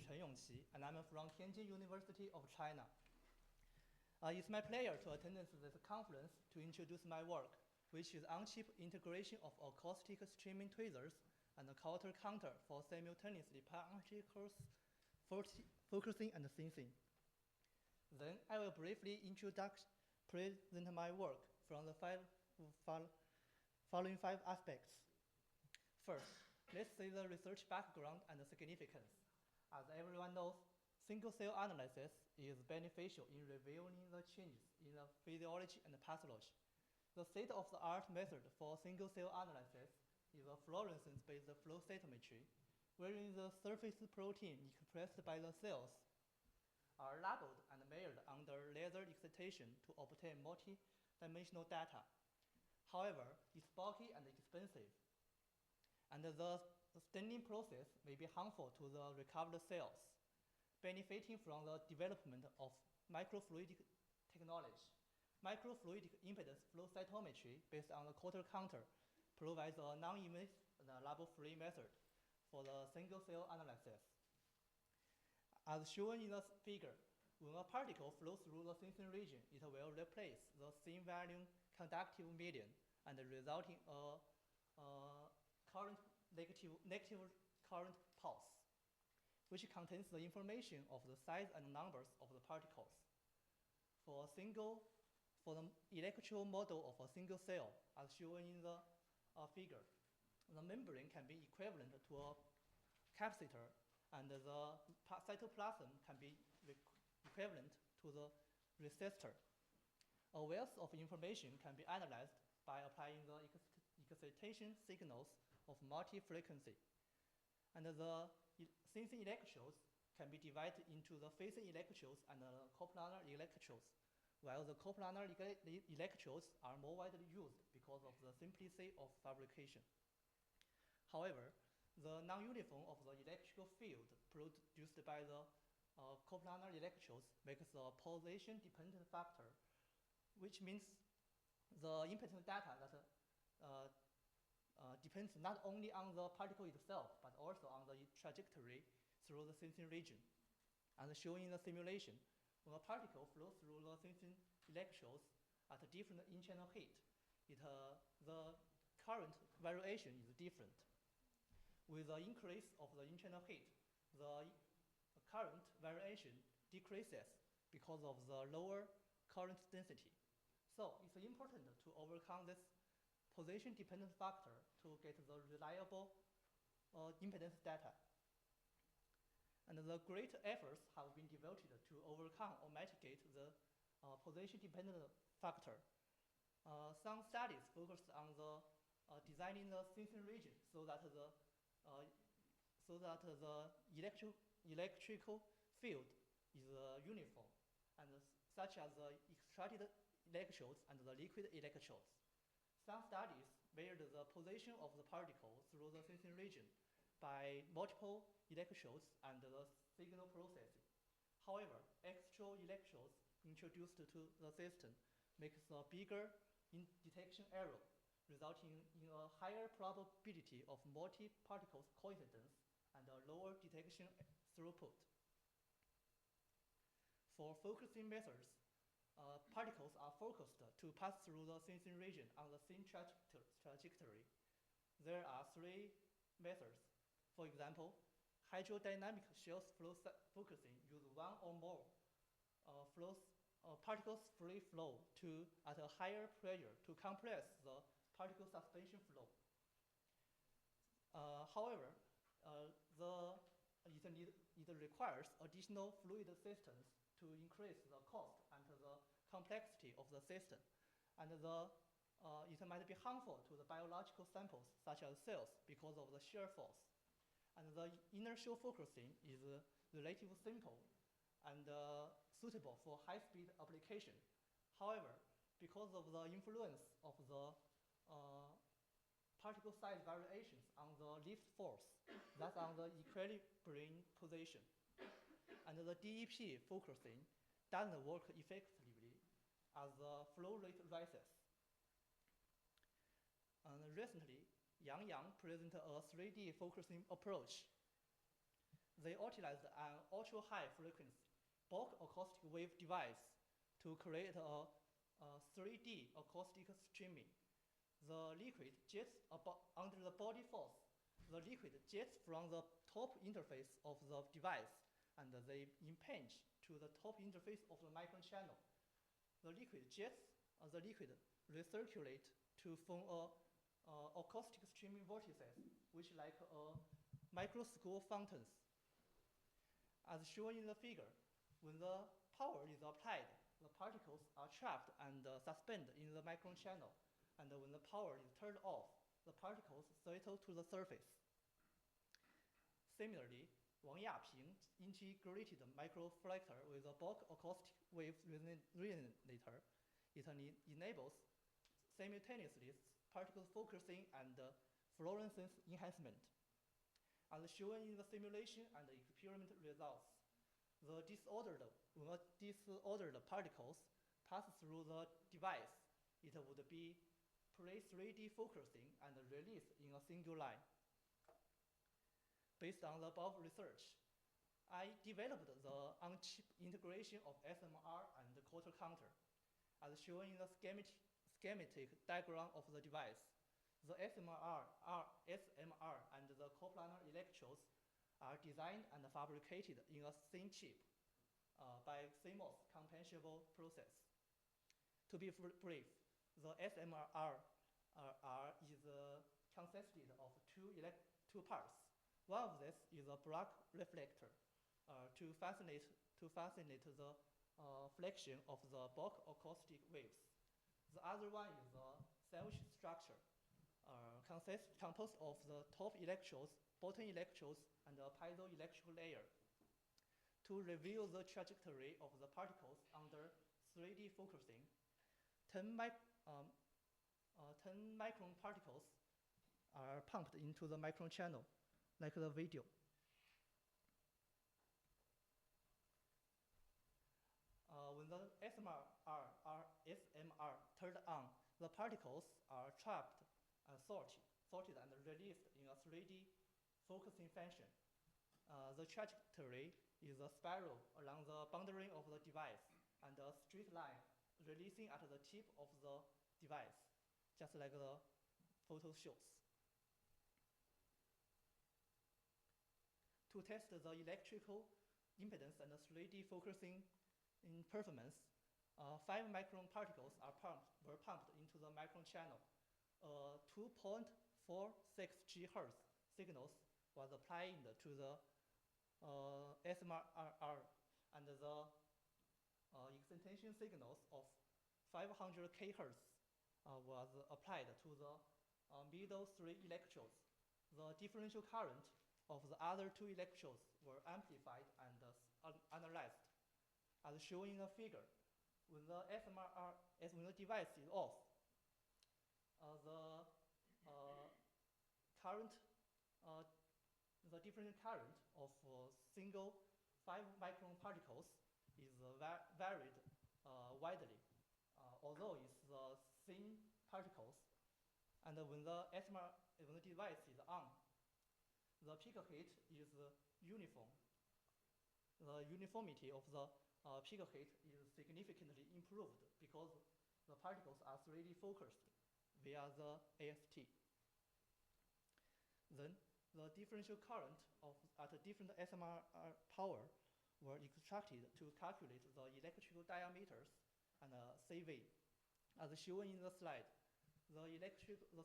Chen Yongqi, and I'm from Tianjin University of China. It's my pleasure to attend this conference to introduce my work, which is on-chip integration of acoustic streaming tweezers and Coulter counter for simultaneously particles focusing and syncing. Then I will briefly present my work from the following 5 aspects. First, let's see the research background and the significance. As everyone knows, single-cell analysis is beneficial in revealing the changes in the physiology and pathology. The state-of-the-art method for single-cell analysis is a fluorescence-based flow cytometry, wherein the surface protein expressed by the cells are labeled and measured under laser excitation to obtain multi-dimensional data. However, it's bulky and expensive, and the staining process may be harmful to the recovered cells. Benefiting from the development of microfluidic technology, microfluidic impedance flow cytometry based on the Coulter counter provides a non-invasive and lab-free method for the single-cell analysis. As shown in the figure, when a particle flows through the sensing region, it will replace the thin volume conductive medium and result in a negative current pulse, which contains the information of the size and numbers of the particles. For the electrical model of a single cell, as shown in the figure, the membrane can be equivalent to a capacitor, and the cytoplasm can be equivalent to the resistor. A wealth of information can be analyzed by applying the excitation signals of multi-frequency. And the sensing electrodes can be divided into the phasing electrodes and the coplanar electrodes, while the coplanar electrodes are more widely used because of the simplicity of fabrication. However, the non-uniform of the electrical field produced by the coplanar electrodes makes a position-dependent factor, which means the impedance data that depends not only on the particle itself, but also on the trajectory through the sensing region. As shown in the simulation, when a particle flows through the sensing electrodes at a different in-channel heat, the current variation is different. With the increase of the in-channel heat, the current variation decreases because of the lower current density. So it's important to overcome this position-dependent factor to get the reliable impedance data. And the great efforts have been devoted to overcome or mitigate the position-dependent factor. Some studies focused on the designing the sensing region so that the electrical field is uniform, and such as the extracted electrodes and the liquid electrodes. Some studies measured the position of the particle through the sensing region by multiple electrodes and the signal processing. However, extra electrodes introduced to the system makes a bigger detection error, resulting in a higher probability of multi-particles coincidence and a lower detection throughput. For focusing methods, particles are focused to pass through the sensing region on the same trajectory. There are 3 methods. For example, hydrodynamic shear flow focusing use 1 or more particles free flow at a higher pressure to compress the particle suspension flow. However, it requires additional fluid systems to increase the cost and the complexity of the system, and it might be harmful to the biological samples such as cells because of the shear force. And the inertial focusing is relatively simple and suitable for high-speed application. However, because of the influence of the particle size variations on the lift force, that's on the equilibrium position, and the DEP focusing doesn't work effectively as the flow rate rises. And recently, Yang presented a 3D focusing approach. they utilized an ultra-high frequency bulk acoustic wave device to create a 3D acoustic streaming. The liquid jets under the body force. The liquid jets from the top interface of the device, and they impinge to the top interface of the micron channel. The liquid recirculate to form acoustic streaming vortices, which like microscope fountains. As shown in the figure, when the power is applied, the particles are trapped and suspended in the micron channel, and when the power is turned off, the particles settle to the surface. Similarly, Wang Yaping integrated microflector with a bulk acoustic wave resonator. It enables simultaneously particle focusing and fluorescence enhancement. As shown in the simulation and the experiment results, when disordered particles pass through the device, it would be pre-3D focusing and released in a single line. Based on the above research, I developed the on-chip integration of SMR and the Coulter counter. As shown in the schematic diagram of the device, the SMR and the coplanar electrodes are designed and fabricated in a thin chip by CMOS compensable process. To be brief, the SMR is consisted of two parts. One of this is a black reflector to fascinate the flexion of the bulk acoustic waves. The other one is a sandwich structure composed of the top electrodes, bottom electrodes, and a piezoelectric layer. To reveal the trajectory of the particles under 3D focusing, 10 micron particles are pumped into the micron channel, like the video. When the SMR turned on, the particles are trapped and sorted and released in a 3D focusing function. The trajectory is a spiral along the boundary of the device and a straight line releasing at the tip of the device, just like the photo shows. To test the electrical impedance and 3D focusing in performance, 5 micron particles were pumped into the micron channel. 2.46 GHz signals was applied to the SMR, and the excitation signals of 500 kHz was applied to the middle 3 electrodes. The differential current of the other 2 electrodes were amplified and analyzed. As shown in the figure, when the device is off, the different current of single 5 micron particles is varied widely, although it's thin particles. And when the device is on, the peak height is uniform. The uniformity of the peak height is significantly improved because the particles are 3D focused via the AST. Then the differential current at different SMR power were extracted to calculate the electrical diameters and CV. As shown in the slide, the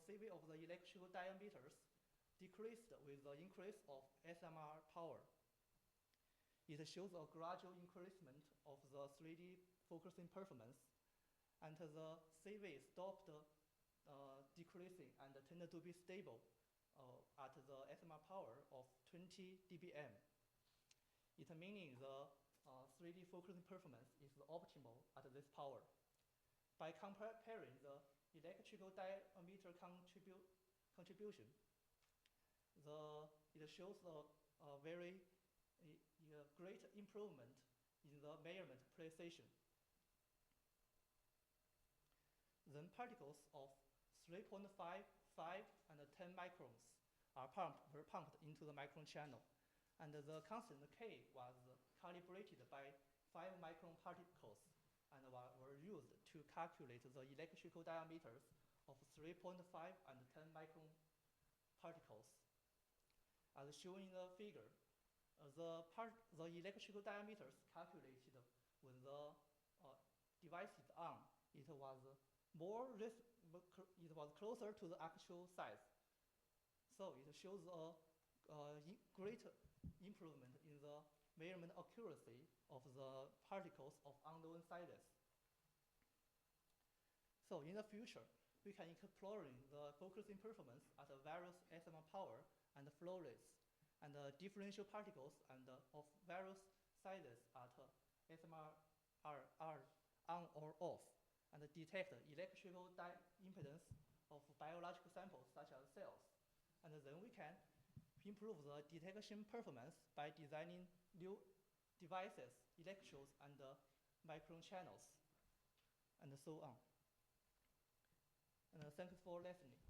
CV of the electrical diameters decreased with the increase of SMR power. It shows a gradual increasement of the 3D focusing performance, and the CV stopped decreasing and tended to be stable at the SMR power of 20 dBm. It meaning the 3D focusing performance is optimal at this power. By comparing the electrical diameter contribution, it shows a very great improvement in the measurement precision. Then particles of 3.5, 5, and 10 microns were pumped into the micron channel. And the constant K was calibrated by 5 micron particles and were used to calculate the electrical diameters of 3.5 and 10 micron particles. As shown in the figure, the electrical diameters calculated when the device is on, it was closer to the actual size. So it shows a great improvement in the measurement accuracy of the particles of unknown sizes. So in the future, we can explore the focusing performance at various SMR power and flow rates, and differential particles and of various sizes at SMR are on or off, and detect electrical impedance of biological samples such as cells. And then we can improve the detection performance by designing new devices, electrodes, and micron channels, and so on. And thanks for listening.